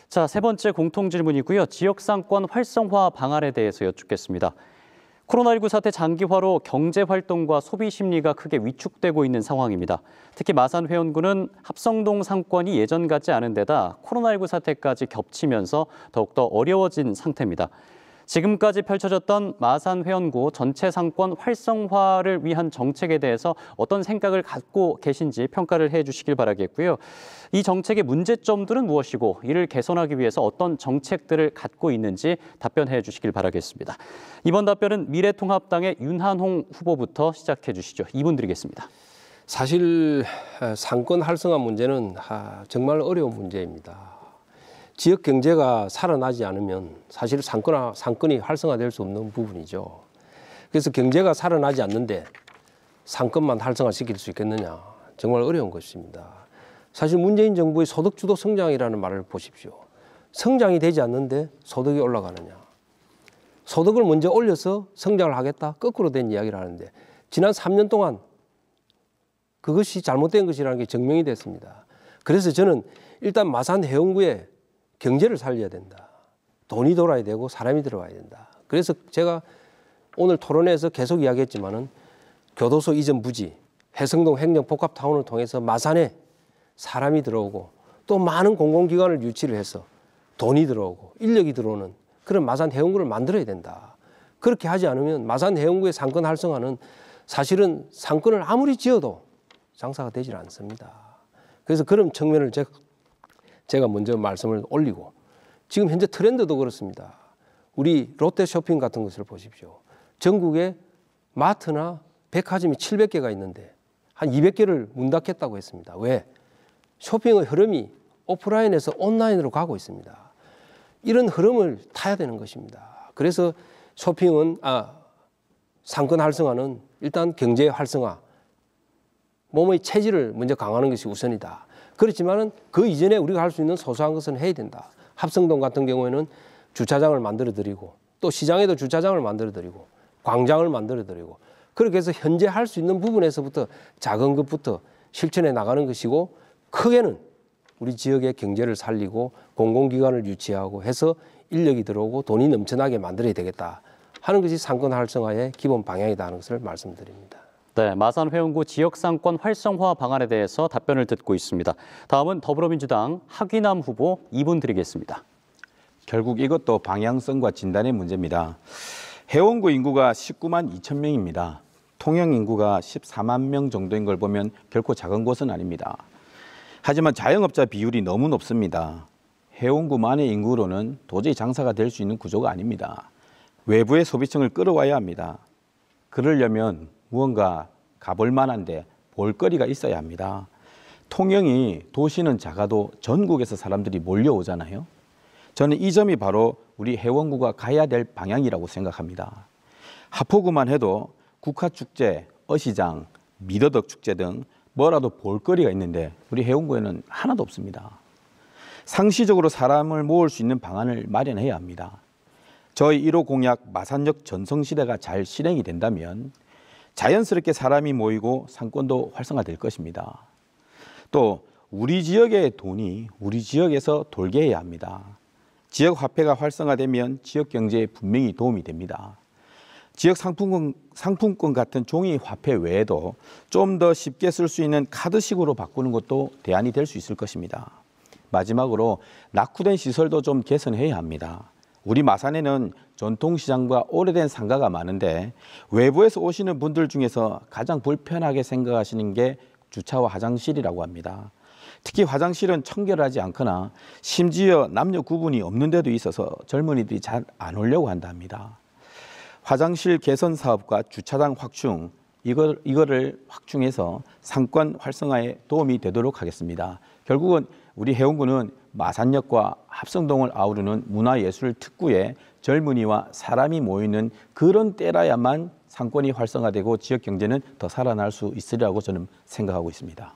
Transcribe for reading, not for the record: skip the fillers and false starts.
자, 세 번째 공통 질문이고요. 지역상권 활성화 방안에 대해서 여쭙겠습니다. 코로나19 사태 장기화로 경제 활동과 소비 심리가 크게 위축되고 있는 상황입니다. 특히 마산 회원구는 합성동 상권이 예전 같지 않은 데다 코로나19 사태까지 겹치면서 더욱더 어려워진 상태입니다. 지금까지 펼쳐졌던 마산 회원구 전체 상권 활성화를 위한 정책에 대해서 어떤 생각을 갖고 계신지 평가를 해주시길 바라겠고요. 이 정책의 문제점들은 무엇이고 이를 개선하기 위해서 어떤 정책들을 갖고 있는지 답변해 주시길 바라겠습니다. 이번 답변은 미래통합당의 윤한홍 후보부터 시작해 주시죠. 2분 드리겠습니다. 사실 상권 활성화 문제는 정말 어려운 문제입니다. 지역 경제가 살아나지 않으면 사실 상권이 활성화될 수 없는 부분이죠. 그래서 경제가 살아나지 않는데 상권만 활성화시킬 수 있겠느냐, 정말 어려운 것입니다. 사실 문재인 정부의 소득주도 성장이라는 말을 보십시오. 성장이 되지 않는데 소득이 올라가느냐. 소득을 먼저 올려서 성장을 하겠다, 거꾸로 된 이야기를 하는데 지난 3년 동안 그것이 잘못된 것이라는 게 증명이 됐습니다. 그래서 저는 일단 마산 해운구에 경제를 살려야 된다. 돈이 돌아야 되고 사람이 들어와야 된다. 그래서 제가 오늘 토론회에서 계속 이야기했지만은 교도소 이전 부지, 해성동 행정복합타운을 통해서 마산에 사람이 들어오고 또 많은 공공기관을 유치를 해서 돈이 들어오고 인력이 들어오는 그런 마산 해운구를 만들어야 된다. 그렇게 하지 않으면 마산 해운구의 상권 활성화는 사실은 상권을 아무리 지어도 장사가 되질 않습니다. 그래서 그런 측면을 제가 먼저 말씀을 올리고, 지금 현재 트렌드도 그렇습니다. 우리 롯데 쇼핑 같은 것을 보십시오. 전국에 마트나 백화점이 700개가 있는데 한 200개를 문 닫겠다고 했습니다. 왜? 쇼핑의 흐름이 오프라인에서 온라인으로 가고 있습니다. 이런 흐름을 타야 되는 것입니다. 그래서 상권 활성화는 일단 경제 활성화, 몸의 체질을 먼저 강화하는 것이 우선이다. 그렇지만은 그 이전에 우리가 할 수 있는 소소한 것은 해야 된다. 합성동 같은 경우에는 주차장을 만들어 드리고 또 시장에도 주차장을 만들어 드리고 광장을 만들어 드리고 그렇게 해서 현재 할 수 있는 부분에서부터 작은 것부터 실천해 나가는 것이고, 크게는 우리 지역의 경제를 살리고 공공기관을 유치하고 해서 인력이 들어오고 돈이 넘쳐나게 만들어야 되겠다 하는 것이 상권 활성화의 기본 방향이다 하는 것을 말씀드립니다. 네, 마산 회원구 지역상권 활성화 방안에 대해서 답변을 듣고 있습니다. 다음은 더불어민주당 하귀남 후보 2분 드리겠습니다. 결국 이것도 방향성과 진단의 문제입니다. 회원구 인구가 19만 2천 명입니다. 통영 인구가 14만 명 정도인 걸 보면 결코 작은 곳은 아닙니다. 하지만 자영업자 비율이 너무 높습니다. 회원구만의 인구로는 도저히 장사가 될 수 있는 구조가 아닙니다. 외부의 소비층을 끌어와야 합니다. 그러려면 무언가 가볼 만한데 볼거리가 있어야 합니다. 통영이 도시는 작아도 전국에서 사람들이 몰려오잖아요. 저는 이 점이 바로 우리 회원구가 가야 될 방향이라고 생각합니다. 하포구만 해도 국화축제, 어시장, 미더덕축제 등 뭐라도 볼거리가 있는데 우리 회원구에는 하나도 없습니다. 상시적으로 사람을 모을 수 있는 방안을 마련해야 합니다. 저희 1호 공약 마산역 전성시대가 잘 실행이 된다면 자연스럽게 사람이 모이고 상권도 활성화될 것입니다. 또 우리 지역의 돈이 우리 지역에서 돌게 해야 합니다. 지역 화폐가 활성화되면 지역 경제에 분명히 도움이 됩니다. 지역 상품권 같은 종이 화폐 외에도 좀 더 쉽게 쓸 수 있는 카드식으로 바꾸는 것도 대안이 될 수 있을 것입니다. 마지막으로 낙후된 시설도 좀 개선해야 합니다. 우리 마산에는 전통시장과 오래된 상가가 많은데 외부에서 오시는 분들 중에서 가장 불편하게 생각하시는 게 주차와 화장실이라고 합니다. 특히 화장실은 청결하지 않거나 심지어 남녀 구분이 없는 데도 있어서 젊은이들이 잘 안 오려고 한답니다. 화장실 개선 사업과 주차장 확충, 이거를 확충해서 상권 활성화에 도움이 되도록 하겠습니다. 결국은 우리 회원구는 마산역과 합성동을 아우르는 문화예술 특구에 젊은이와 사람이 모이는 그런 때라야만 상권이 활성화되고 지역 경제는 더 살아날 수 있으리라고 저는 생각하고 있습니다.